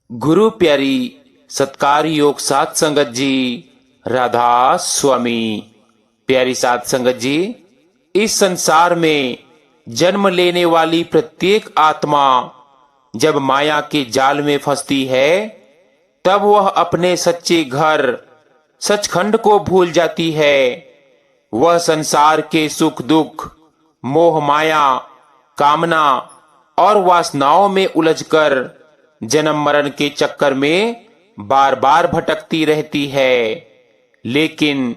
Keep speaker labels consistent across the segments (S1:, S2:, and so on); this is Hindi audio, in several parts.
S1: गुरु प्यारी सत्कार योग साध संगत जी, राधा स्वामी। प्यारी साध संगत जी, इस संसार में जन्म लेने वाली प्रत्येक आत्मा जब माया के जाल में फंसती है, तब वह अपने सच्चे घर सचखंड को भूल जाती है। वह संसार के सुख दुख, मोह माया, कामना और वासनाओं में उलझकर जन्म मरण के चक्कर में बार बार भटकती रहती है। लेकिन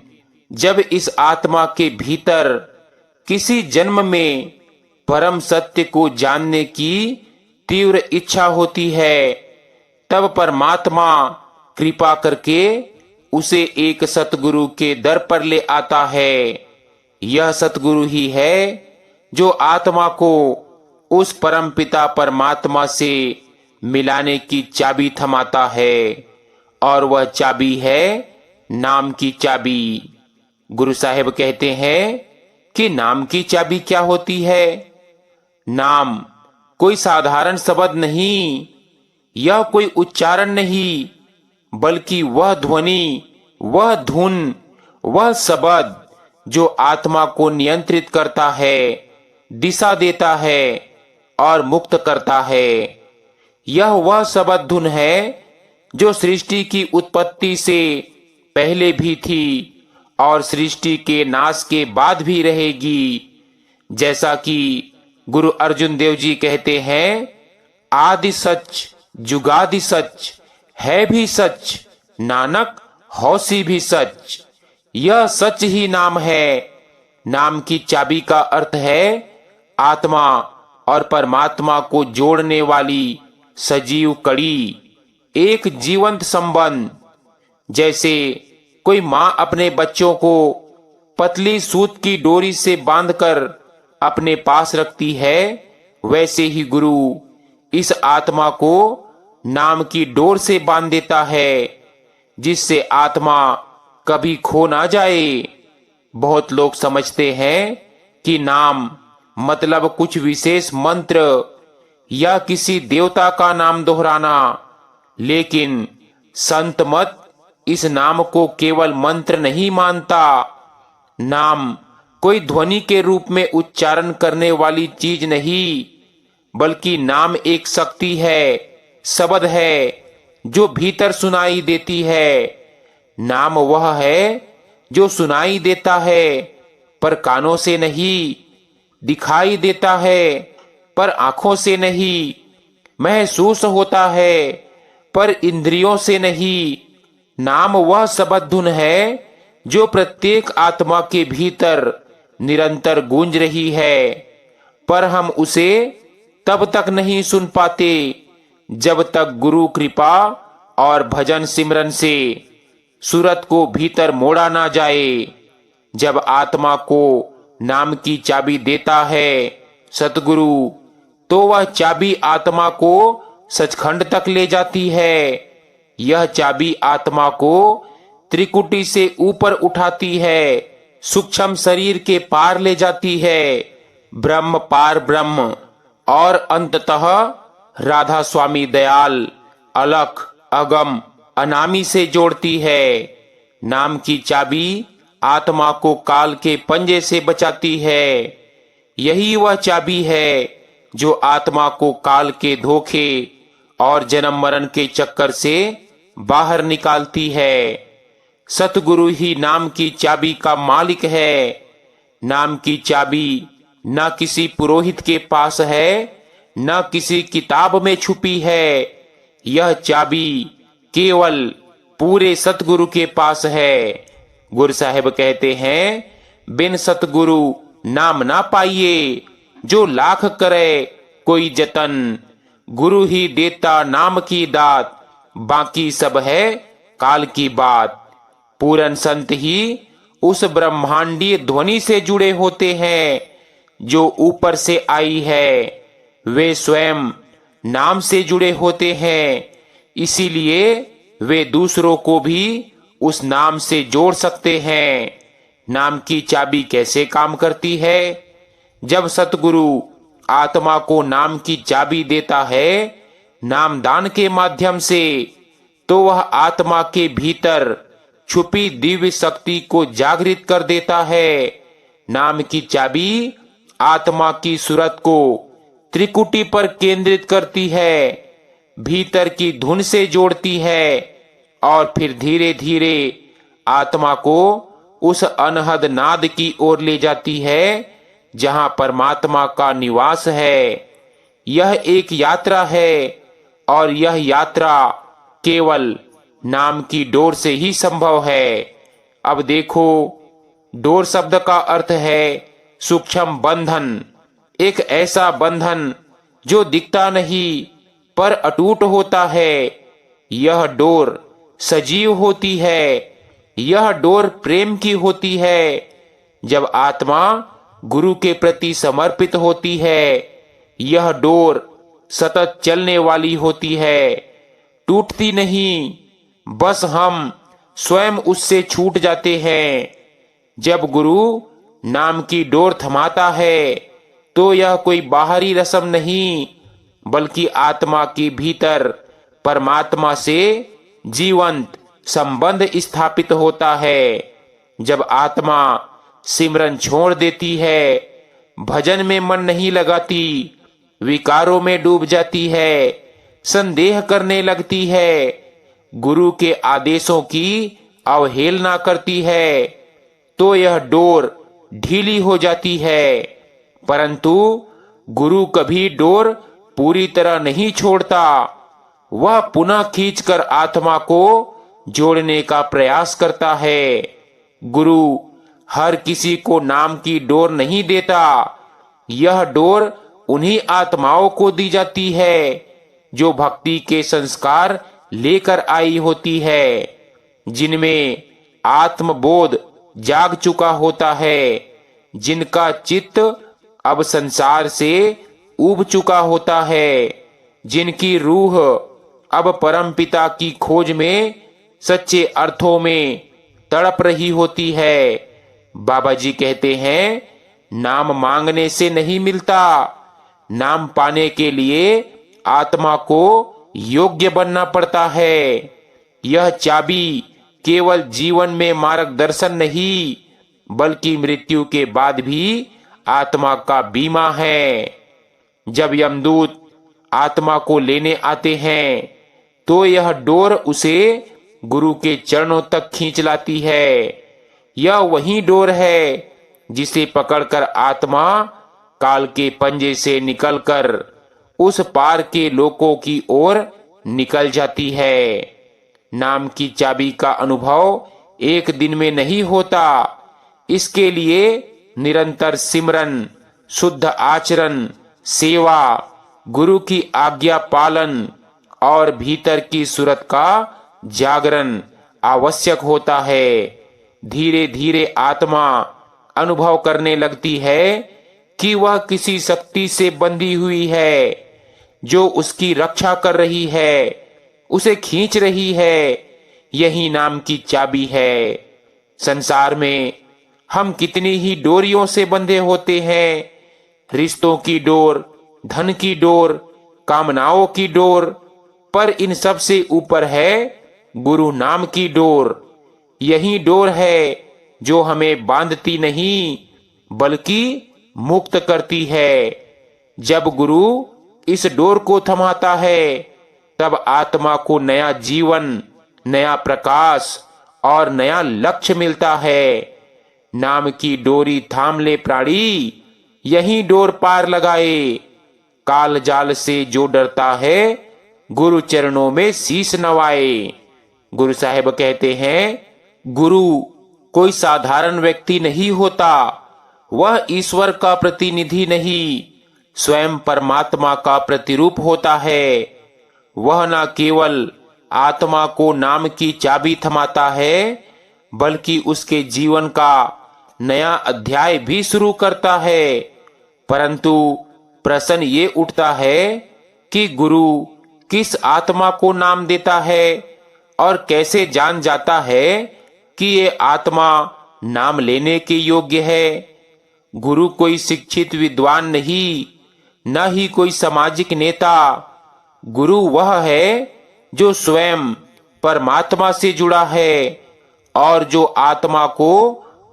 S1: जब इस आत्मा के भीतर किसी जन्म में परम सत्य को जानने की तीव्र इच्छा होती है, तब परमात्मा कृपा करके उसे एक सतगुरु के दर पर ले आता है। यह सतगुरु ही है जो आत्मा को उस परम पिता परमात्मा से मिलाने की चाबी थमाता है, और वह चाबी है नाम की चाबी। गुरु साहिब कहते हैं कि नाम की चाबी क्या होती है। नाम कोई साधारण शब्द नहीं, यह कोई उच्चारण नहीं, बल्कि वह ध्वनि, वह धुन, वह शब्द जो आत्मा को नियंत्रित करता है, दिशा देता है और मुक्त करता है। यह वह शब्द धुन है जो सृष्टि की उत्पत्ति से पहले भी थी और सृष्टि के नाश के बाद भी रहेगी। जैसा कि गुरु अर्जुन देव जी कहते हैं, आदि सच जुगादि सच, है भी सच नानक हौसी भी सच। यह सच ही नाम है। नाम की चाबी का अर्थ है आत्मा और परमात्मा को जोड़ने वाली सजीव कड़ी, एक जीवंत संबंध। जैसे कोई माँ अपने बच्चों को पतली सूत की डोरी से बांधकर अपने पास रखती है, वैसे ही गुरु इस आत्मा को नाम की डोर से बांध देता है, जिससे आत्मा कभी खो ना जाए। बहुत लोग समझते हैं कि नाम मतलब कुछ विशेष मंत्र या किसी देवता का नाम दोहराना, लेकिन संत मत इस नाम को केवल मंत्र नहीं मानता। नाम कोई ध्वनि के रूप में उच्चारण करने वाली चीज नहीं, बल्कि नाम एक शक्ति है, शब्द है जो भीतर सुनाई देती है। नाम वह है जो सुनाई देता है पर कानों से नहीं, दिखाई देता है पर आंखों से नहीं, महसूस होता है पर इंद्रियों से नहीं। नाम वह शब्द धुन है जो प्रत्येक आत्मा के भीतर निरंतर गूंज रही है, पर हम उसे तब तक नहीं सुन पाते जब तक गुरु कृपा और भजन सिमरन से सूरत को भीतर मोड़ा ना जाए। जब आत्मा को नाम की चाबी देता है सतगुरु, तो वह चाबी आत्मा को सचखंड तक ले जाती है। यह चाबी आत्मा को त्रिकुटी से ऊपर उठाती है, सूक्ष्म शरीर के पार ले जाती है, ब्रह्म पार ब्रह्म, और अंततः राधा स्वामी दयाल अलख अगम अनामी से जोड़ती है। नाम की चाबी आत्मा को काल के पंजे से बचाती है। यही वह चाबी है जो आत्मा को काल के धोखे और जन्म मरण के चक्कर से बाहर निकालती है। सतगुरु ही नाम की चाबी का मालिक है। नाम की चाबी न किसी पुरोहित के पास है, न किसी किताब में छुपी है। यह चाबी केवल पूरे सतगुरु के पास है। गुरु साहिब कहते हैं, बिन सतगुरु नाम ना पाइए, जो लाख करे कोई जतन। गुरु ही देता नाम की दात, बाकी सब है काल की बात। पूरन संत ही उस ब्रह्मांडीय ध्वनि से जुड़े होते हैं जो ऊपर से आई है। वे स्वयं नाम से जुड़े होते हैं, इसीलिए वे दूसरों को भी उस नाम से जोड़ सकते हैं। नाम की चाबी कैसे काम करती है? जब सतगुरु आत्मा को नाम की चाबी देता है, नामदान के माध्यम से, तो वह आत्मा के भीतर छुपी दिव्य शक्ति को जागृत कर देता है। नाम की चाबी आत्मा की सूरत को त्रिकुटी पर केंद्रित करती है, भीतर की धुन से जोड़ती है और फिर धीरे धीरे आत्मा को उस अनहद नाद की ओर ले जाती है जहां परमात्मा का निवास है। यह एक यात्रा है और यह यात्रा केवल नाम की डोर से ही संभव है। अब देखो, डोर शब्द का अर्थ है सूक्ष्म बंधन, एक ऐसा बंधन जो दिखता नहीं पर अटूट होता है। यह डोर सजीव होती है, यह डोर प्रेम की होती है। जब आत्मा गुरु के प्रति समर्पित होती है, यह डोर सतत चलने वाली होती है, टूटती नहीं, बस हम स्वयं उससे छूट जाते हैं। जब गुरु नाम की डोर थमाता है तो यह कोई बाहरी रस्म नहीं, बल्कि आत्मा के भीतर परमात्मा से जीवंत संबंध स्थापित होता है। जब आत्मा सिमरन छोड़ देती है, भजन में मन नहीं लगाती, विकारों में डूब जाती है, संदेह करने लगती है, गुरु के आदेशों की अवहेलना करती है, तो यह डोर ढीली हो जाती है। परंतु गुरु कभी डोर पूरी तरह नहीं छोड़ता, वह पुनः खींचकर आत्मा को जोड़ने का प्रयास करता है। गुरु हर किसी को नाम की डोर नहीं देता, यह डोर उन्हीं आत्माओं को दी जाती है जो भक्ति के संस्कार लेकर आई होती है, जिनमें आत्मबोध जाग चुका होता है, जिनका चित्त अब संसार से ऊब चुका होता है, जिनकी रूह अब परमपिता की खोज में सच्चे अर्थों में तड़प रही होती है। बाबा जी कहते हैं, नाम मांगने से नहीं मिलता, नाम पाने के लिए आत्मा को योग्य बनना पड़ता है। यह चाबी केवल जीवन में मार्गदर्शन नहीं, बल्कि मृत्यु के बाद भी आत्मा का बीमा है। जब यमदूत आत्मा को लेने आते हैं तो यह डोर उसे गुरु के चरणों तक खींच लाती है। यह वही डोर है जिसे पकड़कर आत्मा काल के पंजे से निकलकर उस पार के लोकों की ओर निकल जाती है। नाम की चाबी का अनुभव एक दिन में नहीं होता, इसके लिए निरंतर सिमरन, शुद्ध आचरण, सेवा, गुरु की आज्ञा पालन और भीतर की सूरत का जागरण आवश्यक होता है। धीरे धीरे आत्मा अनुभव करने लगती है कि वह किसी शक्ति से बंधी हुई है जो उसकी रक्षा कर रही है, उसे खींच रही है। यही नाम की चाबी है। संसार में हम कितनी ही डोरियों से बंधे होते हैं, रिश्तों की डोर, धन की डोर, कामनाओं की डोर, पर इन सब से ऊपर है गुरु नाम की डोर। यही डोर है जो हमें बांधती नहीं बल्कि मुक्त करती है। जब गुरु इस डोर को थमाता है तब आत्मा को नया जीवन, नया प्रकाश और नया लक्ष्य मिलता है। नाम की डोरी थाम ले प्राणी, यही डोर पार लगाए। काल जाल से जो डरता है गुरु चरणों में शीश नवाए। गुरु साहिब कहते हैं, गुरु कोई साधारण व्यक्ति नहीं होता, वह ईश्वर का प्रतिनिधि नहीं, स्वयं परमात्मा का प्रतिरूप होता है। वह न केवल आत्मा को नाम की चाबी थमाता है बल्कि उसके जीवन का नया अध्याय भी शुरू करता है। परंतु प्रश्न ये उठता है कि गुरु किस आत्मा को नाम देता है और कैसे जान जाता है कि ये आत्मा नाम लेने के योग्य है। गुरु कोई शिक्षित विद्वान नहीं, न ही कोई सामाजिक नेता, गुरु वह है जो स्वयं परमात्मा से जुड़ा है और जो आत्मा को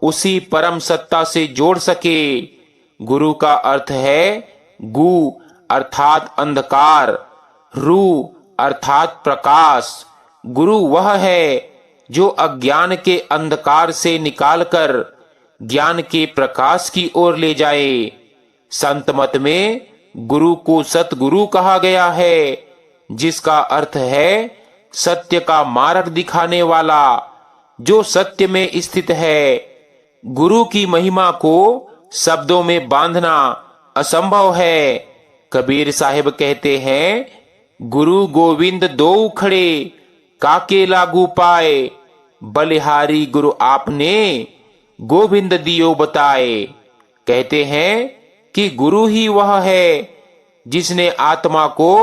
S1: उसी परम सत्ता से जोड़ सके। गुरु का अर्थ है गु अर्थात अंधकार, रू अर्थात प्रकाश। गुरु वह है जो अज्ञान के अंधकार से निकालकर ज्ञान के प्रकाश की ओर ले जाए। संत मत में गुरु को सतगुरु कहा गया है, जिसका अर्थ है सत्य का मार्ग दिखाने वाला, जो सत्य में स्थित है। गुरु की महिमा को शब्दों में बांधना असंभव है। कबीर साहिब कहते हैं, गुरु गोविंद दो खड़े काके लागू पाए, बलिहारी गुरु आपने गोविंद दियो बताए। कहते हैं कि गुरु ही वह है जिसने आत्मा को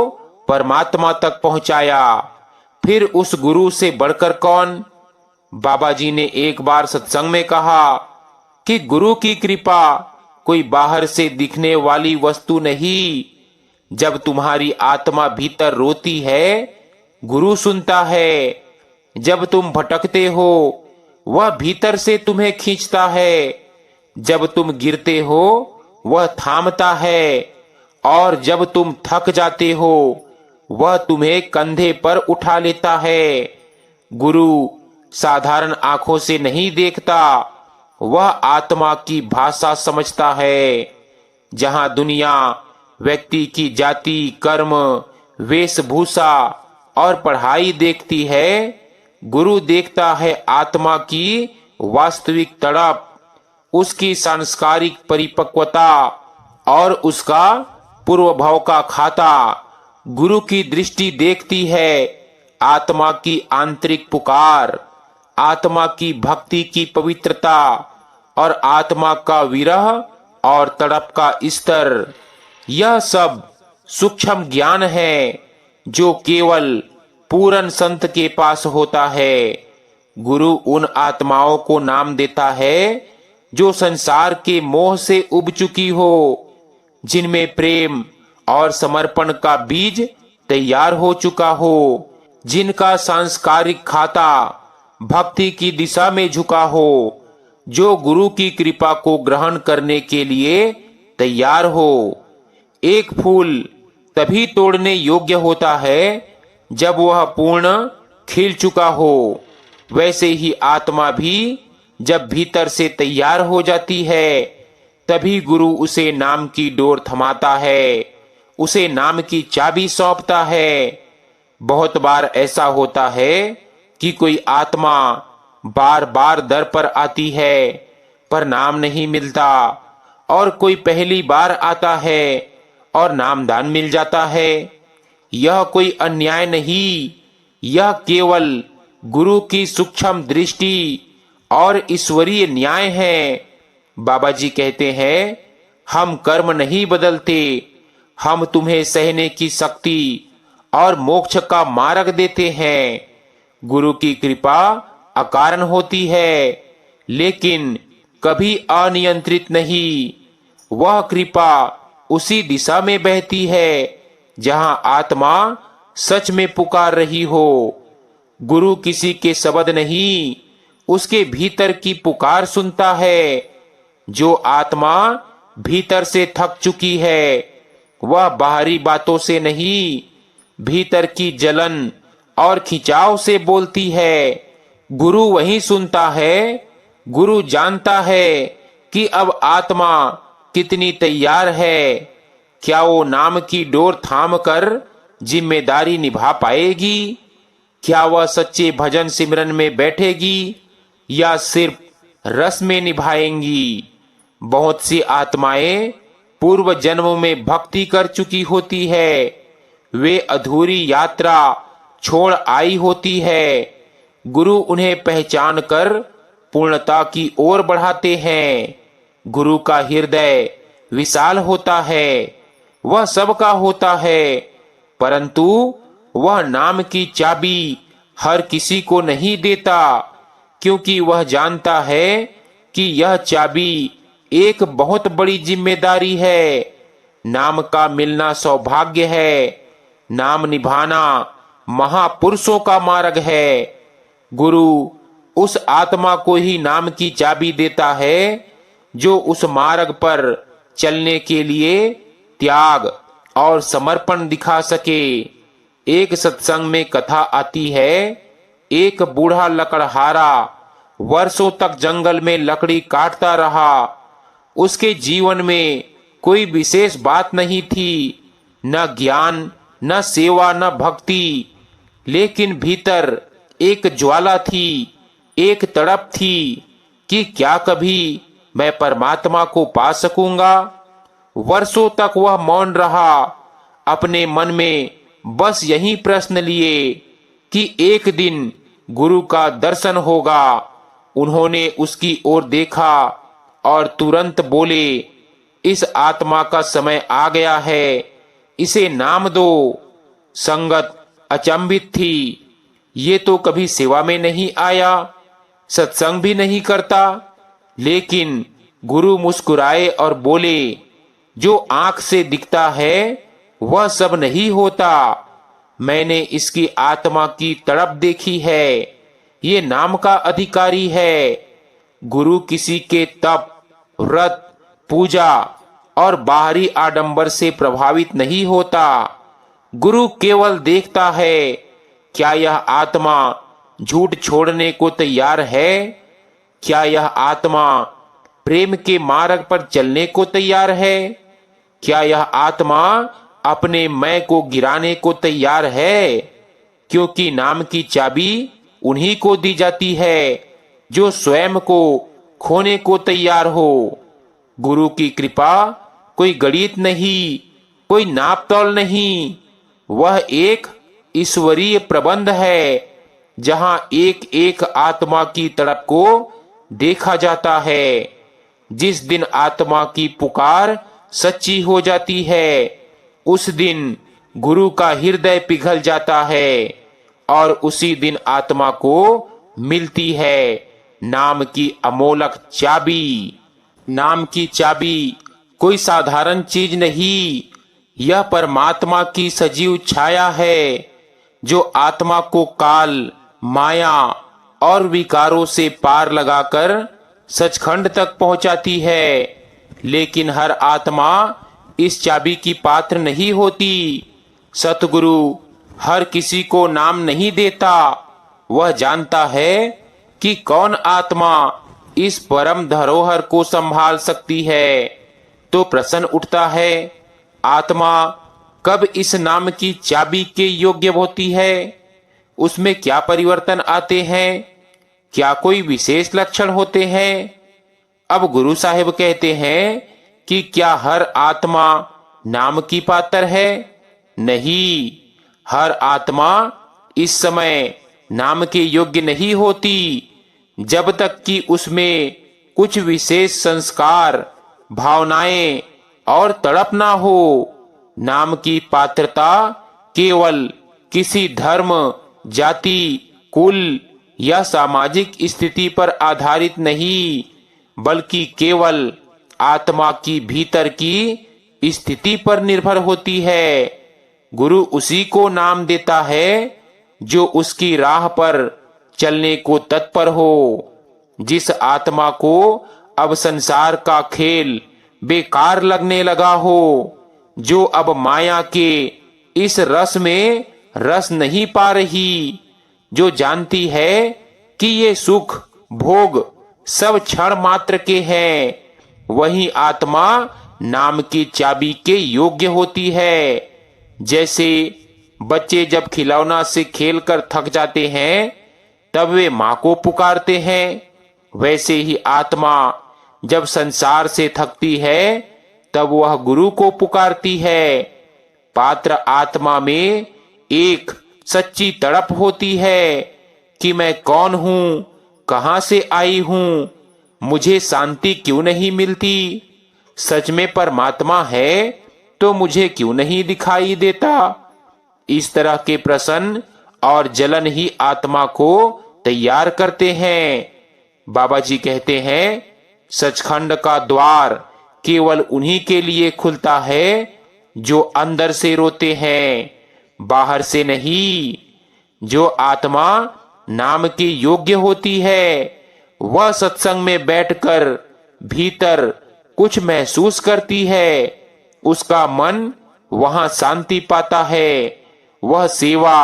S1: परमात्मा तक पहुंचाया। फिर उस गुरु से बढ़कर कौन? बाबा जी ने एक बार सत्संग में कहा कि गुरु की कृपा कोई बाहर से दिखने वाली वस्तु नहीं। जब तुम्हारी आत्मा भीतर रोती है, गुरु सुनता है। जब तुम भटकते हो, वह भीतर से तुम्हें खींचता है। जब तुम गिरते हो, वह थामता है। और जब तुम थक जाते हो, वह तुम्हें कंधे पर उठा लेता है। गुरु साधारण आंखों से नहीं देखता, वह आत्मा की भाषा समझता है। जहां दुनिया व्यक्ति की जाति, कर्म, वेशभूषा और पढ़ाई देखती है, गुरु देखता है आत्मा की वास्तविक तड़प, उसकी सांस्कारिक परिपक्वता और उसका पूर्व भाव का खाता। गुरु की दृष्टि देखती है आत्मा की आंतरिक पुकार, आत्मा की भक्ति की पवित्रता और आत्मा का विरह और तड़प का स्तर। यह सब सूक्ष्म ज्ञान है जो केवल पूर्ण संत के पास होता है। गुरु उन आत्माओं को नाम देता है जो संसार के मोह से उब चुकी हो, जिनमें प्रेम और समर्पण का बीज तैयार हो चुका हो, जिनका सांस्कारिक खाता भक्ति की दिशा में झुका हो, जो गुरु की कृपा को ग्रहण करने के लिए तैयार हो। एक फूल तभी तोड़ने योग्य होता है जब वह पूर्ण खिल चुका हो। वैसे ही आत्मा भी जब भीतर से तैयार हो जाती है, तभी गुरु उसे नाम की डोर थमाता है, उसे नाम की चाबी सौंपता है। बहुत बार ऐसा होता है कि कोई आत्मा बार बार दर पर आती है पर नाम नहीं मिलता, और कोई पहली बार आता है और नामदान मिल जाता है। यह कोई अन्याय नहीं, यह केवल गुरु की सूक्ष्म दृष्टि और ईश्वरीय न्याय है। बाबा जी कहते हैं, हम कर्म नहीं बदलते, हम तुम्हें सहने की शक्ति और मोक्ष का मार्ग देते हैं। गुरु की कृपा अकारण होती है, लेकिन कभी अनियंत्रित नहीं। वह कृपा उसी दिशा में बहती है जहां आत्मा सच में पुकार रही हो। गुरु किसी के शब्द नहीं, उसके भीतर की पुकार सुनता है। जो आत्मा भीतर से थक चुकी है, वह बाहरी बातों से नहीं, भीतर की जलन और खिंचाव से बोलती है। गुरु वही सुनता है। गुरु जानता है कि अब आत्मा कितनी तैयार है। क्या वो नाम की डोर थाम कर जिम्मेदारी निभा पाएगी? क्या वह सच्चे भजन सिमरन में बैठेगी या सिर्फ रस में निभाएंगी? बहुत सी आत्माएं पूर्व जन्मों में भक्ति कर चुकी होती है, वे अधूरी यात्रा छोड़ आई होती है। गुरु उन्हें पहचान कर पूर्णता की ओर बढ़ाते हैं। गुरु का हृदय विशाल होता है, वह सबका होता है, परंतु वह नाम की चाबी हर किसी को नहीं देता, क्योंकि वह जानता है कि यह चाबी एक बहुत बड़ी जिम्मेदारी है। नाम का मिलना सौभाग्य है, नाम निभाना महापुरुषों का मार्ग है। गुरु उस आत्मा को ही नाम की चाबी देता है जो उस मार्ग पर चलने के लिए त्याग और समर्पण दिखा सके। एक सत्संग में कथा आती है, एक बूढ़ा लकड़हारा वर्षों तक जंगल में लकड़ी काटता रहा। उसके जीवन में कोई विशेष बात नहीं थी, न ज्ञान, न सेवा, न भक्ति, लेकिन भीतर एक ज्वाला थी, एक तड़प थी कि क्या कभी मैं परमात्मा को पा सकूंगा। वर्षों तक वह मौन रहा, अपने मन में बस यही प्रश्न लिए कि एक दिन गुरु का दर्शन होगा। उन्होंने उसकी ओर देखा और तुरंत बोले, इस आत्मा का समय आ गया है, इसे नाम दो। संगत अचंभित थी, ये तो कभी सेवा में नहीं आया, सत्संग भी नहीं करता। लेकिन गुरु मुस्कुराए और बोले, जो आंख से दिखता है वह सब नहीं होता। मैंने इसकी आत्मा की तड़प देखी है, ये नाम का अधिकारी है। गुरु किसी के तप, व्रत, पूजा और बाहरी आडंबर से प्रभावित नहीं होता। गुरु केवल देखता है, क्या यह आत्मा झूठ छोड़ने को तैयार है? क्या यह आत्मा प्रेम के मार्ग पर चलने को तैयार है? क्या यह आत्मा अपने मैं को गिराने को तैयार है? क्योंकि नाम की चाबी उन्हीं को दी जाती है जो स्वयं को खोने को तैयार हो। गुरु की कृपा कोई गणित नहीं, कोई नापतोल नहीं, वह एक ईश्वरीय प्रबंध है जहां एक एक आत्मा की तड़प को देखा जाता है। जिस दिन आत्मा की पुकार सच्ची हो जाती है, उस दिन गुरु का हृदय पिघल जाता है और उसी दिन आत्मा को मिलती है नाम की अमोलक चाबी। नाम की चाबी कोई साधारण चीज नहीं, यह परमात्मा की सजीव छाया है जो आत्मा को काल, माया और विकारों से पार लगाकर सचखंड तक पहुंचाती है। लेकिन हर आत्मा इस चाबी की पात्र नहीं होती। सतगुरु हर किसी को नाम नहीं देता, वह जानता है कि कौन आत्मा इस परम धरोहर को संभाल सकती है। तो प्रश्न उठता है, आत्मा कब इस नाम की चाबी के योग्य होती है? उसमें क्या परिवर्तन आते हैं? क्या कोई विशेष लक्षण होते हैं? अब गुरु साहिब कहते हैं कि क्या हर आत्मा नाम की पात्र है? नहीं, हर आत्मा इस समय नाम के योग्य नहीं होती जब तक कि उसमें कुछ विशेष संस्कार, भावनाएं और तड़प ना हो। नाम की पात्रता केवल किसी धर्म, जाति, कुल या सामाजिक स्थिति पर आधारित नहीं, बल्कि केवल आत्मा की भीतर की स्थिति पर निर्भर होती है। गुरु उसी को नाम देता है जो उसकी राह पर चलने को तत्पर हो। जिस आत्मा को अब संसार का खेल बेकार लगने लगा हो, जो अब माया के इस रस में रस नहीं पा रही, जो जानती है कि ये सुख भोग सब क्षण मात्र के हैं, वही आत्मा नाम की चाबी के योग्य होती है। जैसे बच्चे जब खिलौना से खेलकर थक जाते हैं तब वे मां को पुकारते हैं, वैसे ही आत्मा जब संसार से थकती है तब वह गुरु को पुकारती है। पात्र आत्मा में एक सच्ची तड़प होती है कि मैं कौन हूं, कहां से आई हूं, मुझे शांति क्यों नहीं मिलती, सच में परमात्मा है तो मुझे क्यों नहीं दिखाई देता। इस तरह के प्रश्न और जलन ही आत्मा को तैयार करते हैं। बाबा जी कहते हैं, सचखंड का द्वार केवल उन्हीं के लिए खुलता है जो अंदर से रोते हैं, बाहर से नहीं। जो आत्मा नाम के योग्य होती है वह सत्संग में बैठकर भीतर कुछ महसूस करती है। उसका मन वहां शांति पाता है। वह सेवा,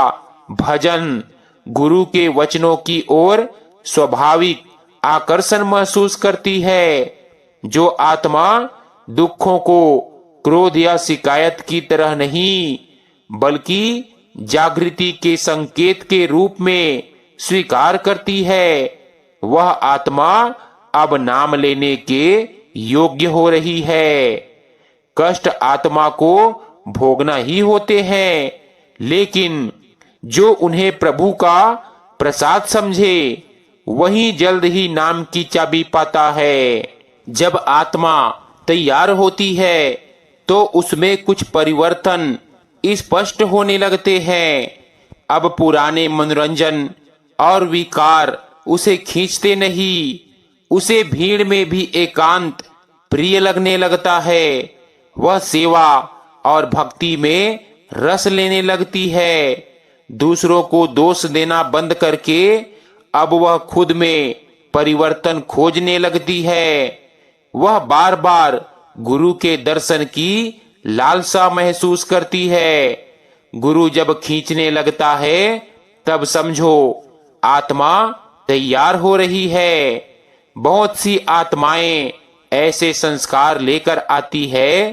S1: भजन, गुरु के वचनों की ओर स्वाभाविक आकर्षण महसूस करती है। जो आत्मा दुखों को क्रोध या शिकायत की तरह नहीं बल्कि जागृति के संकेत के रूप में स्वीकार करती है, वह आत्मा अब नाम लेने के योग्य हो रही है। कष्ट आत्मा को भोगना ही होते हैं, लेकिन जो उन्हें प्रभु का प्रसाद समझे वही जल्द ही नाम की चाबी पाता है। जब आत्मा तैयार होती है तो उसमें कुछ परिवर्तन स्पष्ट होने लगते हैं। अब पुराने मनोरंजन और विकार उसे खींचते नहीं। उसे भीड़ में भी एकांत प्रिय लगने लगता है। वह सेवा और भक्ति में रस लेने लगती है। दूसरों को दोष देना बंद करके अब वह खुद में परिवर्तन खोजने लगती है। वह बार बार गुरु के दर्शन की लालसा महसूस करती है। गुरु जब खींचने लगता है तब समझो आत्मा तैयार हो रही है। बहुत सी आत्माएं ऐसे संस्कार लेकर आती है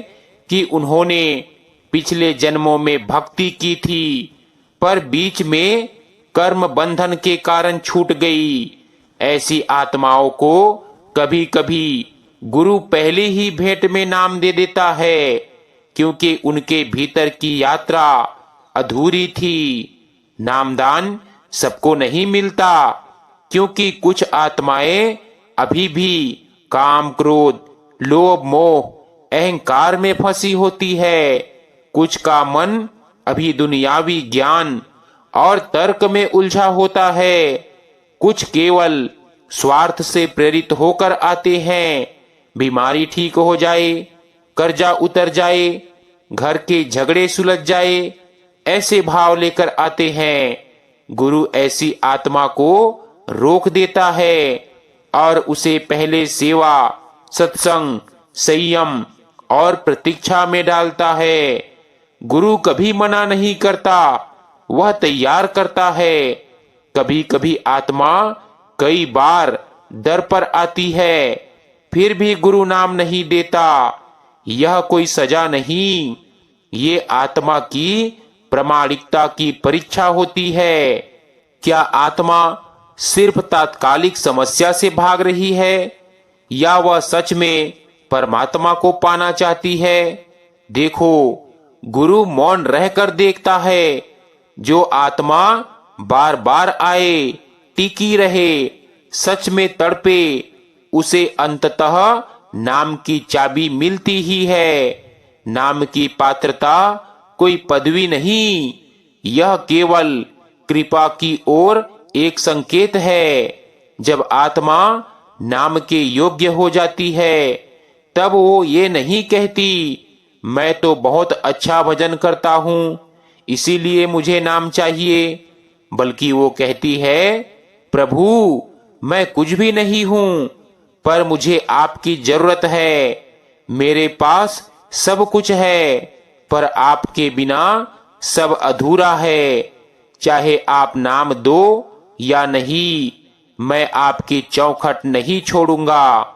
S1: कि उन्होंने पिछले जन्मों में भक्ति की थी, पर बीच में कर्म बंधन के कारण छूट गई। ऐसी आत्माओं को कभी कभी गुरु पहले ही भेंट में नाम दे देता है, क्योंकि उनके भीतर की यात्रा अधूरी थी। नामदान सबको नहीं मिलता, क्योंकि कुछ आत्माएं अभी भी काम, क्रोध, लोभ, मोह, अहंकार में फंसी होती है। कुछ का मन अभी दुनियावी ज्ञान और तर्क में उलझा होता है। कुछ केवल स्वार्थ से प्रेरित होकर आते हैं। बीमारी ठीक हो जाए, कर्जा उतर जाए, घर के झगड़े सुलझ जाए, ऐसे भाव लेकर आते हैं। गुरु ऐसी आत्मा को रोक देता है और उसे पहले सेवा, सत्संग, संयम और प्रतीक्षा में डालता है। गुरु कभी मना नहीं करता, वह तैयार करता है। कभी कभी आत्मा कई बार दर पर आती है, फिर भी गुरु नाम नहीं देता। यह कोई सजा नहीं, ये आत्मा की प्रामाणिकता की परीक्षा होती है। क्या आत्मा सिर्फ तात्कालिक समस्या से भाग रही है या वह सच में परमात्मा को पाना चाहती है? देखो, गुरु मौन रहकर देखता है। जो आत्मा बार बार आए, टिकी रहे, सच में तड़पे, उसे अंततः नाम की चाबी मिलती ही है। नाम की पात्रता कोई पदवी नहीं, यह केवल कृपा की ओर एक संकेत है। जब आत्मा नाम के योग्य हो जाती है तब वो ये नहीं कहती मैं तो बहुत अच्छा भजन करता हूँ इसीलिए मुझे नाम चाहिए, बल्कि वो कहती है प्रभु मैं कुछ भी नहीं हूँ, पर मुझे आपकी जरूरत है। मेरे पास सब कुछ है, पर आपके बिना सब अधूरा है। चाहे आप नाम दो या नहीं, मैं आपकी चौखट नहीं छोड़ूंगा।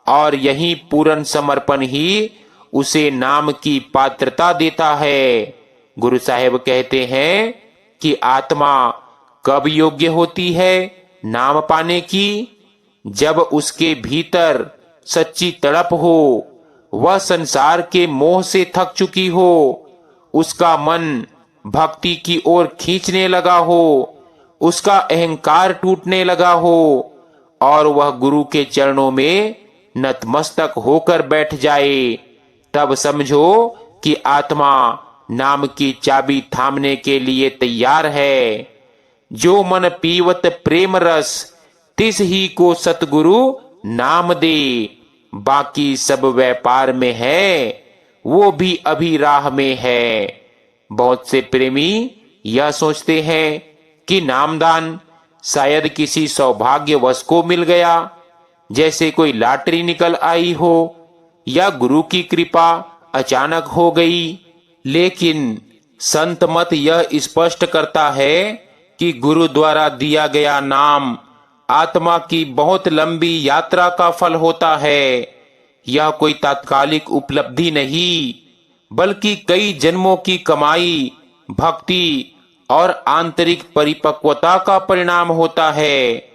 S1: और यही पूर्ण समर्पण ही उसे नाम की पात्रता देता है। गुरु साहेब कहते हैं कि आत्मा कब योग्य होती है नाम पाने की? जब उसके भीतर सच्ची तड़प हो, वह संसार के मोह से थक चुकी हो, उसका मन भक्ति की ओर खींचने लगा हो, उसका अहंकार टूटने लगा हो और वह गुरु के चरणों में नतमस्तक होकर बैठ जाए। तब समझो कि आत्मा नाम की चाबी थामने के लिए तैयार है। जो मन पीवत प्रेम रस, तिस ही को सतगुरु नाम दे। बाकी सब व्यापार में है, वो भी अभी राह में है। बहुत से प्रेमी यह सोचते हैं कि नामदान शायद किसी सौभाग्यवश को मिल गया, जैसे कोई लॉटरी निकल आई हो या गुरु की कृपा अचानक हो गई। लेकिन संत मत यह स्पष्ट करता है कि गुरु द्वारा दिया गया नाम आत्मा की बहुत लंबी यात्रा का फल होता है। यह कोई तात्कालिक उपलब्धि नहीं, बल्कि कई जन्मों की कमाई, भक्ति और आंतरिक परिपक्वता का परिणाम होता है।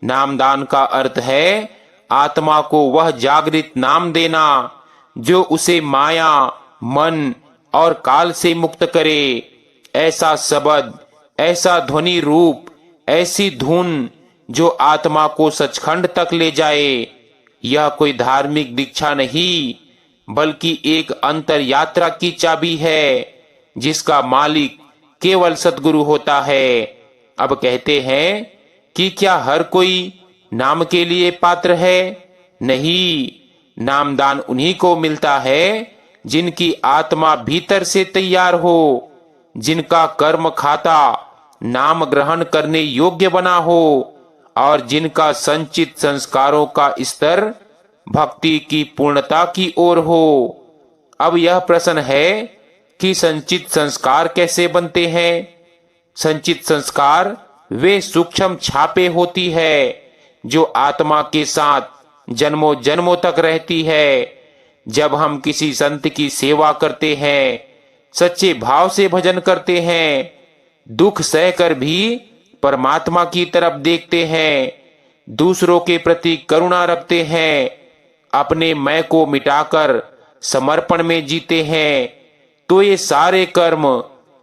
S1: नामदान का अर्थ है आत्मा को वह जागृत नाम देना जो उसे माया, मन और काल से मुक्त करे। ऐसा शब्द, ऐसा ध्वनि रूप, ऐसी धुन जो आत्मा को सचखंड तक ले जाए। यह कोई धार्मिक दीक्षा नहीं, बल्कि एक अंतर यात्रा की चाबी है जिसका मालिक केवल सद्गुरु होता है। अब कहते हैं कि क्या हर कोई नाम के लिए पात्र है? नहीं, नामदान उन्हीं को मिलता है जिनकी आत्मा भीतर से तैयार हो, जिनका कर्म खाता नाम ग्रहण करने योग्य बना हो और जिनका संचित संस्कारों का स्तर भक्ति की पूर्णता की ओर हो। अब यह प्रश्न है कि संचित संस्कार कैसे बनते हैं? संचित संस्कार वे सूक्ष्म छापे होती है जो आत्मा के साथ जन्मों जन्मों तक रहती है। जब हम किसी संत की सेवा करते हैं, सच्चे भाव से भजन करते हैं, दुख सहकर भी परमात्मा की तरफ देखते हैं, दूसरों के प्रति करुणा रखते हैं, अपने मैं को मिटाकर समर्पण में जीते हैं, तो ये सारे कर्म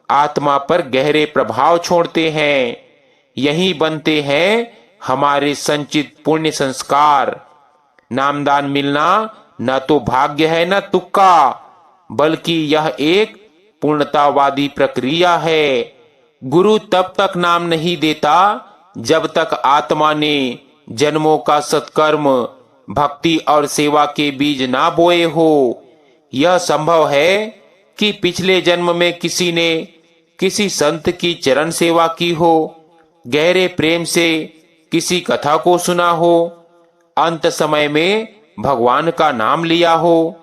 S1: आत्मा पर गहरे प्रभाव छोड़ते हैं। यही बनते हैं हमारे संचित पुण्य संस्कार। नामदान मिलना न तो भाग्य है न तुक्का, बल्कि यह एक पूर्णतावादी प्रक्रिया है। गुरु तब तक नाम नहीं देता जब तक आत्मा ने जन्मों का सत्कर्म, भक्ति और सेवा के बीज ना बोए हो। यह संभव है कि पिछले जन्म में किसी ने किसी संत की चरण सेवा की हो, गहरे प्रेम से किसी कथा को सुना हो, अंत समय में भगवान का नाम लिया हो,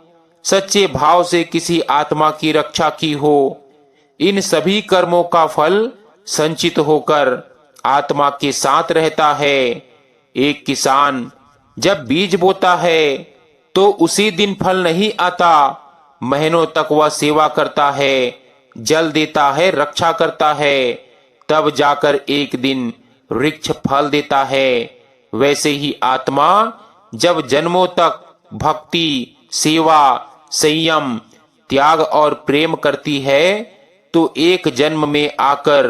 S1: सच्चे भाव से किसी आत्मा की रक्षा की हो। इन सभी कर्मों का फल संचित होकर आत्मा के साथ रहता है। एक किसान जब बीज बोता है तो उसी दिन फल नहीं आता, महीनों तक वह सेवा करता है, जल देता है, रक्षा करता है, तब जाकर एक दिन वृक्ष फल देता है। वैसे ही आत्मा जब जन्मों तक भक्ति, सेवा, संयम, त्याग और प्रेम करती है तो एक जन्म में आकर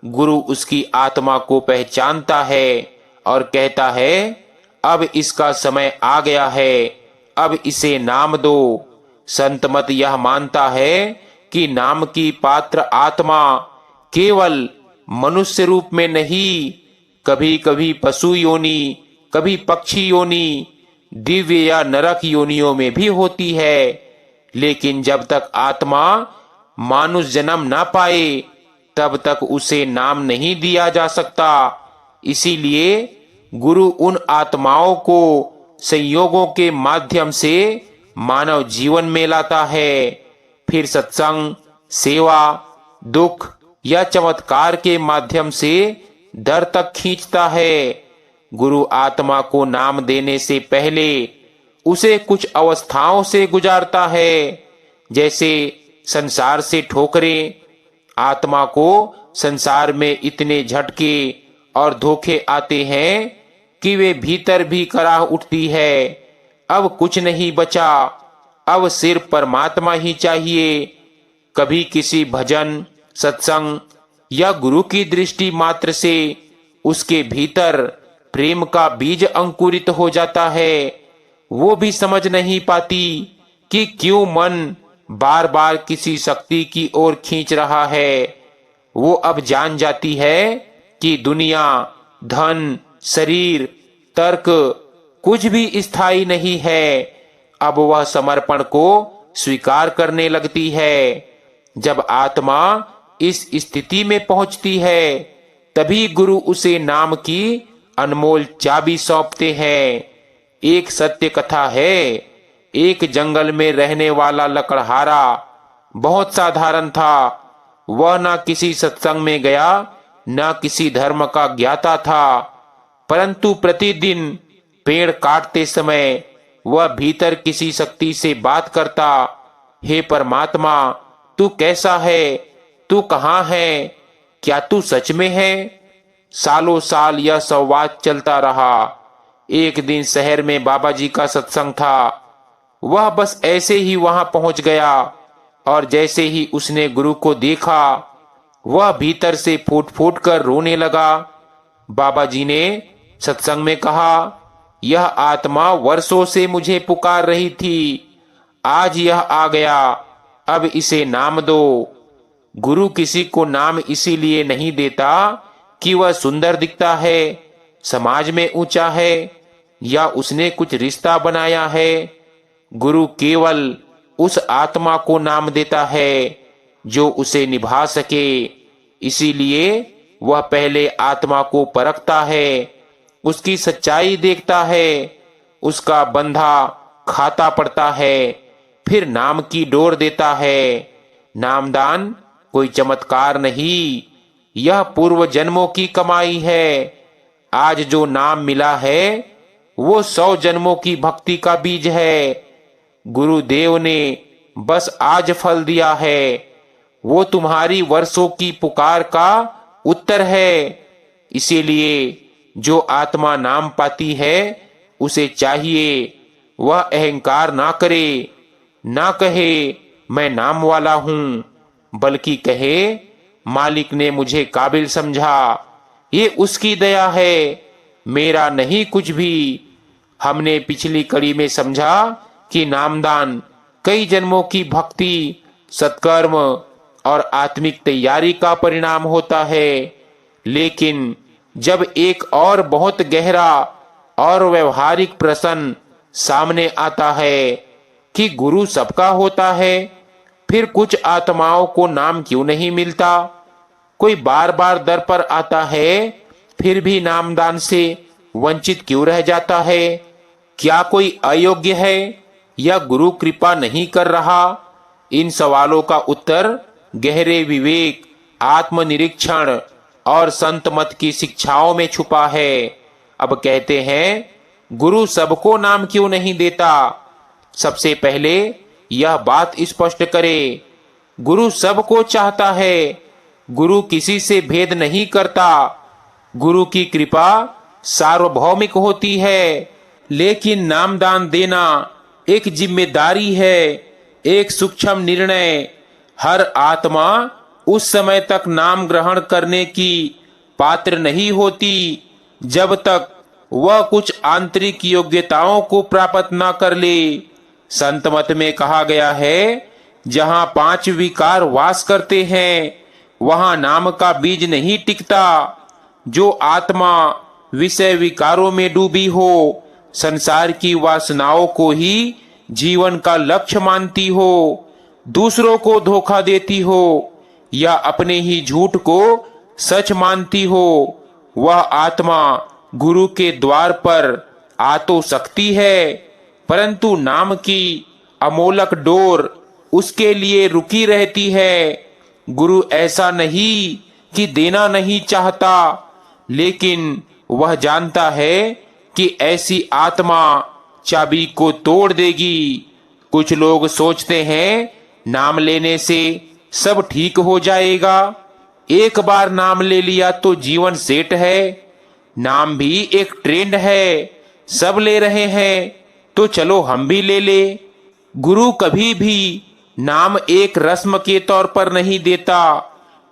S1: गुरु उसकी आत्मा को पहचानता है और कहता है, अब इसका समय आ गया है, अब इसे नाम दो। संत मत यह मानता है कि नाम की पात्र आत्मा केवल मनुष्य रूप में नहीं, कभी कभी पशु योनि, कभी पक्षी योनि, दिव्य या नरक योनियों में भी होती है। लेकिन जब तक आत्मा मानुष जन्म ना पाए तब तक उसे नाम नहीं दिया जा सकता। इसीलिए गुरु उन आत्माओं को संयोगों के माध्यम से मानव जीवन में लाता है, फिर सत्संग, सेवा, दुख या चमत्कार के माध्यम से दर तक खींचता है। गुरु आत्मा को नाम देने से पहले उसे कुछ अवस्थाओं से गुजारता है, जैसे संसार से ठोकरें। आत्मा को संसार में इतने झटके और धोखे आते हैं कि वे भीतर भी कराह उठती है, अब कुछ नहीं बचा, अब सिर्फ परमात्मा ही चाहिए। कभी किसी भजन, सत्संग या गुरु की दृष्टि मात्र से उसके भीतर प्रेम का बीज अंकुरित हो जाता है। वो भी समझ नहीं पाती कि क्यों मन बार बार किसी शक्ति की ओर खींच रहा है। वो अब जान जाती है कि दुनिया, धन, शरीर, तर्क कुछ भी स्थायी नहीं है। अब वह समर्पण को स्वीकार करने लगती है। जब आत्मा इस स्थिति में पहुंचती है तभी गुरु उसे नाम की अनमोल चाबी सौंपते हैं। एक सत्य कथा है। एक जंगल में रहने वाला लकड़हारा बहुत साधारण था। वह न किसी सत्संग में गया, न किसी धर्म का ज्ञाता था, परंतु प्रतिदिन पेड़ काटते समय वह भीतर किसी शक्ति से बात करता। हे परमात्मा, तू कैसा है? तू कहाँ है? क्या तू सच में है? सालों साल यह संवाद चलता रहा। एक दिन शहर में बाबा जी का सत्संग था। वह बस ऐसे ही वहां पहुंच गया और जैसे ही उसने गुरु को देखा वह भीतर से फूट फूट कर रोने लगा। बाबा जी ने सत्संग में कहा, यह आत्मा वर्षों से मुझे पुकार रही थी, आज यह आ गया, अब इसे नाम दो। गुरु किसी को नाम इसीलिए नहीं देता कि वह सुंदर दिखता है, समाज में ऊंचा है या उसने कुछ रिश्ता बनाया है। गुरु केवल उस आत्मा को नाम देता है जो उसे निभा सके। इसीलिए वह पहले आत्मा को परखता है, उसकी सच्चाई देखता है, उसका बंधा खाता पड़ता है, फिर नाम की डोर देता है। नामदान कोई चमत्कार नहीं, यह पूर्व जन्मों की कमाई है। आज जो नाम मिला है वो 100 जन्मों की भक्ति का बीज है। गुरुदेव ने बस आज फल दिया है, वो तुम्हारी वर्षों की पुकार का उत्तर है। इसीलिए जो आत्मा नाम पाती है उसे चाहिए वह अहंकार ना करे, ना कहे मैं नाम वाला हूं, बल्कि कहे मालिक ने मुझे काबिल समझा, ये उसकी दया है, मेरा नहीं कुछ भी। हमने पिछली कड़ी में समझा कि नामदान कई जन्मों की भक्ति, सत्कर्म और आत्मिक तैयारी का परिणाम होता है। लेकिन जब एक और बहुत गहरा और व्यवहारिक प्रश्न सामने आता है कि गुरु सबका होता है, फिर कुछ आत्माओं को नाम क्यों नहीं मिलता? कोई बार बार दर पर आता है फिर भी नामदान से वंचित क्यों रह जाता है? क्या कोई अयोग्य है या गुरु कृपा नहीं कर रहा? इन सवालों का उत्तर गहरे विवेक, आत्मनिरीक्षण और संत मत की शिक्षाओं में छुपा है। अब कहते हैं, गुरु सबको नाम क्यों नहीं देता? सबसे पहले यह बात स्पष्ट करे, गुरु सबको चाहता है, गुरु किसी से भेद नहीं करता। गुरु की कृपा सार्वभौमिक होती है, लेकिन नामदान देना एक जिम्मेदारी है, एक सूक्ष्म निर्णय। हर आत्मा उस समय तक नाम ग्रहण करने की पात्र नहीं होती जब तक वह कुछ आंतरिक योग्यताओं को प्राप्त न कर ले। संत मत में कहा गया है, जहां 5 विकार वास करते हैं वहां नाम का बीज नहीं टिकता। जो आत्मा विषय विकारों में डूबी हो, संसार की वासनाओं को ही जीवन का लक्ष्य मानती हो, दूसरों को धोखा देती हो या अपने ही झूठ को सच मानती हो, वह आत्मा गुरु के द्वार पर आ तो सकती है, परंतु नाम की अमोलक डोर उसके लिए रुकी रहती है। गुरु ऐसा नहीं कि देना नहीं चाहता, लेकिन वह जानता है कि ऐसी आत्मा चाबी को तोड़ देगी। कुछ लोग सोचते हैं नाम लेने से सब ठीक हो जाएगा, एक बार नाम ले लिया तो जीवन सेट है। नाम भी एक ट्रेंड है, सब ले रहे हैं तो चलो हम भी ले ले। गुरु कभी भी नाम एक रस्म के तौर पर नहीं देता।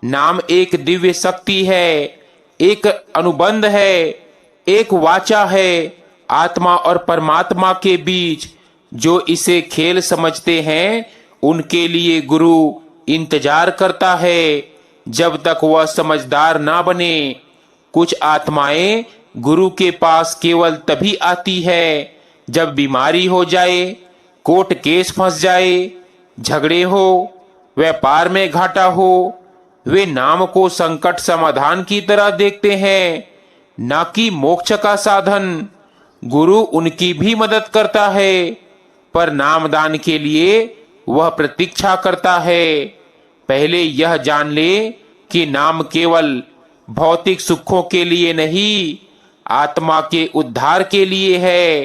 S1: नाम एक दिव्य शक्ति है, एक अनुबंध है, एक वाचा है आत्मा और परमात्मा के बीच। जो इसे खेल समझते हैं उनके लिए गुरु इंतजार करता है जब तक वह समझदार ना बने। कुछ आत्माएं गुरु के पास केवल तभी आती है जब बीमारी हो जाए, कोर्ट केस फंस जाए, झगड़े हो, व्यापार में घाटा हो, वे नाम को संकट समाधान की तरह देखते हैं, ना कि मोक्ष का साधन। गुरु उनकी भी मदद करता है, पर नामदान के लिए वह प्रतीक्षा करता है। पहले यह जान ले कि नाम केवल भौतिक सुखों के लिए नहीं, आत्मा के उद्धार के लिए है।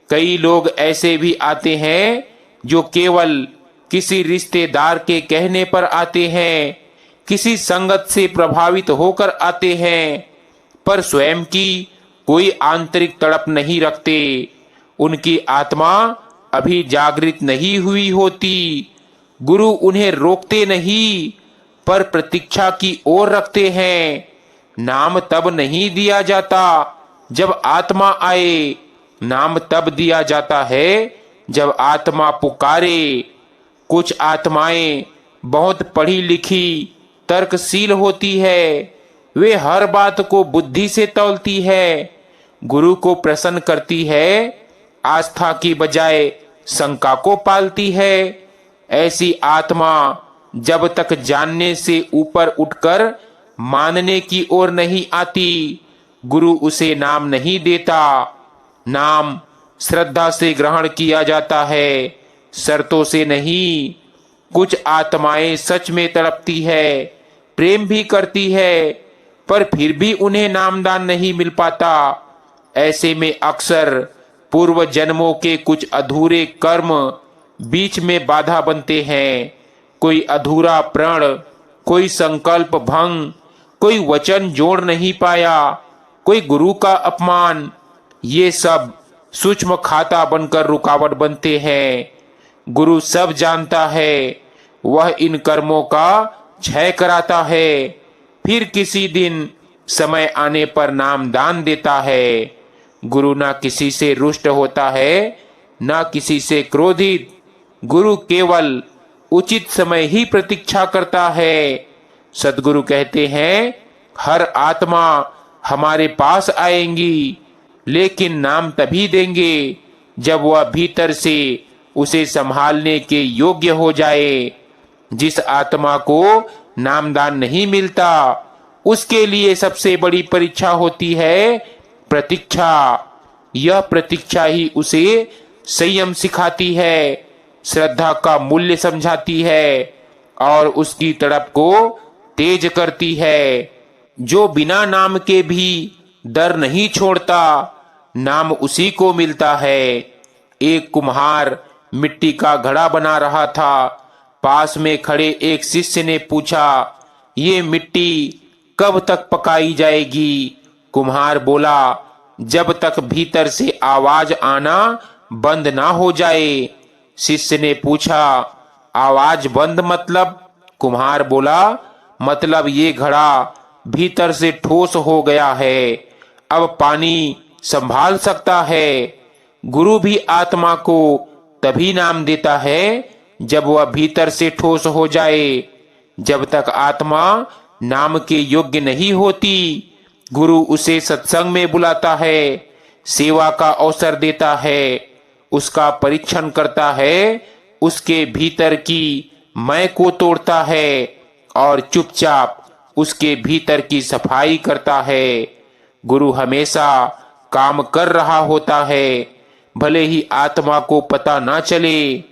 S1: कई लोग ऐसे भी आते हैं जो केवल किसी रिश्तेदार के कहने पर आते हैं, किसी संगत से प्रभावित होकर आते हैं, पर स्वयं की कोई आंतरिक तड़प नहीं रखते। उनकी आत्मा अभी जागृत नहीं हुई होती। गुरु उन्हें रोकते नहीं, पर प्रतीक्षा की ओर रखते हैं। नाम तब नहीं दिया जाता जब आत्मा आए, नाम तब दिया जाता है जब आत्मा पुकारे। कुछ आत्माएं बहुत पढ़ी लिखी, तर्कशील होती है, वे हर बात को बुद्धि से तौलती है, गुरु को प्रसन्न करती है, आस्था की बजाय शंका को पालती है। ऐसी आत्मा जब तक जानने से ऊपर उठकर मानने की ओर नहीं आती, गुरु उसे नाम नहीं देता। नाम श्रद्धा से ग्रहण किया जाता है, शर्तों से नहीं। कुछ आत्माएं सच में तड़पती है, प्रेम भी करती है, पर फिर भी उन्हें नामदान नहीं मिल पाता। ऐसे में अक्सर पूर्व जन्मों के कुछ अधूरे कर्म बीच में बाधा बनते हैं। कोई अधूरा प्रण, कोई संकल्प भंग, कोई वचन जोड़ नहीं पाया, कोई गुरु का अपमान, ये सब सूक्ष्म खाता बनकर रुकावट बनते हैं। गुरु सब जानता है, वह इन कर्मों का क्षय कराता है, फिर किसी दिन समय आने पर नाम दान देता है। गुरु ना किसी से रुष्ट होता है, ना किसी से क्रोधित। गुरु केवल उचित समय ही प्रतीक्षा करता है। सदगुरु कहते हैं, हर आत्मा हमारे पास आएंगी, लेकिन नाम तभी देंगे जब वह भीतर से उसे संभालने के योग्य हो जाए। जिस आत्मा को नामदान नहीं मिलता, उसके लिए सबसे बड़ी परीक्षा होती है प्रतीक्षा। यह प्रतीक्षा ही उसे संयम सिखाती है, श्रद्धा का मूल्य समझाती है और उसकी तड़प को तेज करती है। जो बिना नाम के भी दर नहीं छोड़ता, नाम उसी को मिलता है। एक कुम्हार मिट्टी का घड़ा बना रहा था। पास में खड़े एक शिष्य ने पूछा, ये मिट्टी कब तक पकाई जाएगी? कुम्हार बोला, जब तक भीतर से आवाज आना बंद ना हो जाए। शिष्य ने पूछा, आवाज बंद मतलब? कुम्हार बोला, मतलब ये घड़ा भीतर से ठोस हो गया है, अब पानी संभाल सकता है। गुरु भी आत्मा को तभी नाम देता है जब वह भीतर से ठोस हो जाए। जब तक आत्मा नाम के योग्य नहीं होती, गुरु उसे सत्संग में बुलाता है, सेवा का अवसर देता है, उसका परीक्षण करता है, उसके भीतर की मैं को तोड़ता है और चुपचाप उसके भीतर की सफाई करता है। गुरु हमेशा काम कर रहा होता है, भले ही आत्मा को पता ना चले।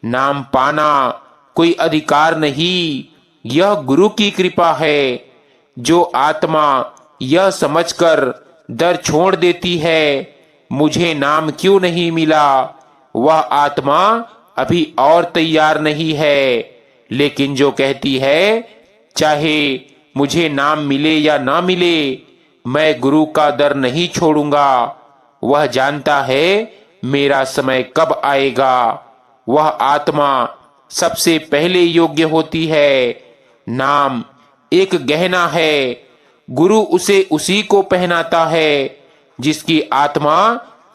S1: नाम पाना कोई अधिकार नहीं, यह गुरु की कृपा है। जो आत्मा यह समझकर दर छोड़ देती है, मुझे नाम क्यों नहीं मिला, वह आत्मा अभी और तैयार नहीं है। लेकिन जो कहती है, चाहे मुझे नाम मिले या ना मिले, मैं गुरु का दर नहीं छोड़ूंगा, वह जानता है मेरा समय कब आएगा। वह आत्मा सबसे पहले योग्य होती है। नाम एक गहना है, गुरु उसे उसी को पहनाता है जिसकी आत्मा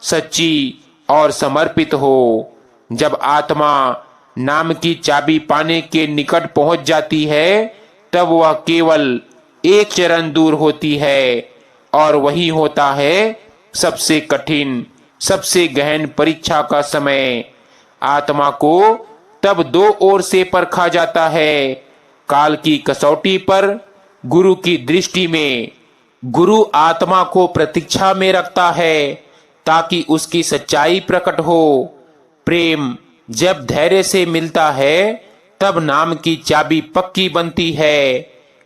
S1: सच्ची और समर्पित हो। जब आत्मा नाम की चाबी पाने के निकट पहुंच जाती है, तब वह केवल एक चरण दूर होती है, और वही होता है सबसे कठिन, सबसे गहन परीक्षा का समय। आत्मा को तब दो ओर से परखा जाता है। काल की कसौटी पर गुरु की दृष्टि में गुरु आत्मा को प्रतीक्षा में रखता है ताकि उसकी सच्चाई प्रकट हो। प्रेम जब धैर्य से मिलता है तब नाम की चाबी पक्की बनती है।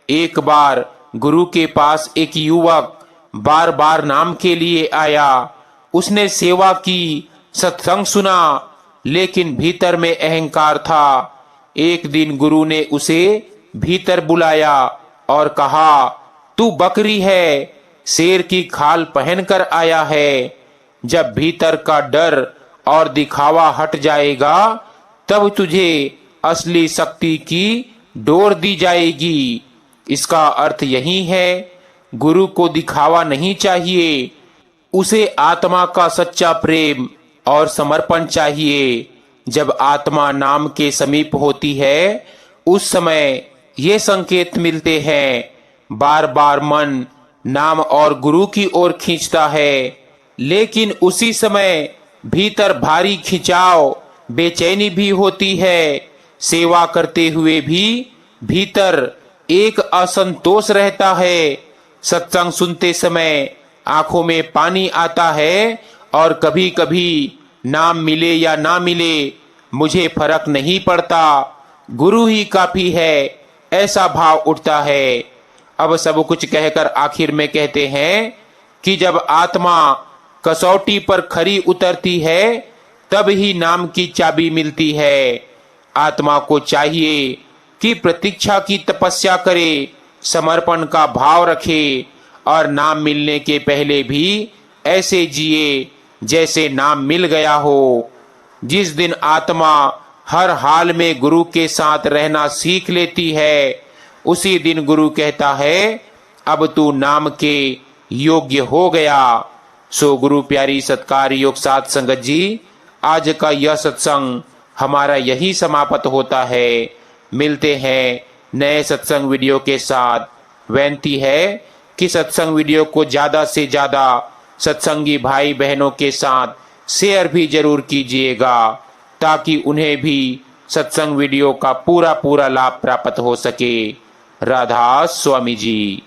S1: एक बार गुरु के पास एक युवक बार बार नाम के लिए आया। उसने सेवा की, सत्संग सुना, लेकिन भीतर में अहंकार था। एक दिन गुरु ने उसे भीतर बुलाया और कहा, तू बकरी है, शेर की खाल पहनकर आया है। जब भीतर का डर और दिखावा हट जाएगा तब तुझे असली शक्ति की डोर दी जाएगी। इसका अर्थ यही है, गुरु को दिखावा नहीं चाहिए, उसे आत्मा का सच्चा प्रेम और समर्पण चाहिए। जब आत्मा नाम के समीप होती है उस समय ये संकेत मिलते हैं। बार बार मन नाम और गुरु की ओर खींचता है, लेकिन उसी समय भीतर भारी खिंचाव, बेचैनी भी होती है। सेवा करते हुए भी भीतर एक असंतोष रहता है। सत्संग सुनते समय आंखों में पानी आता है और कभी कभी नाम मिले या ना मिले मुझे फर्क नहीं पड़ता, गुरु ही काफी है, ऐसा भाव उठता है। अब सब कुछ कहकर आखिर में कहते हैं कि जब आत्मा कसौटी पर खरी उतरती है तब ही नाम की चाबी मिलती है। आत्मा को चाहिए कि प्रतीक्षा की तपस्या करे, समर्पण का भाव रखे और नाम मिलने के पहले भी ऐसे जिए जैसे नाम मिल गया हो। जिस दिन आत्मा हर हाल में गुरु के साथ रहना सीख लेती है उसी दिन गुरु कहता है, अब तू नाम के योग्य हो गया। सो गुरु प्यारी सत्कार योग साध संगत जी, आज का यह सत्संग हमारा यही समाप्त होता है। मिलते हैं नए सत्संग वीडियो के साथ। विनती है कि सत्संग वीडियो को ज्यादा से ज्यादा सत्संगी भाई बहनों के साथ शेयर भी जरूर कीजिएगा ताकि उन्हें भी सत्संग वीडियो का पूरा लाभ प्राप्त हो सके। राधा स्वामी जी।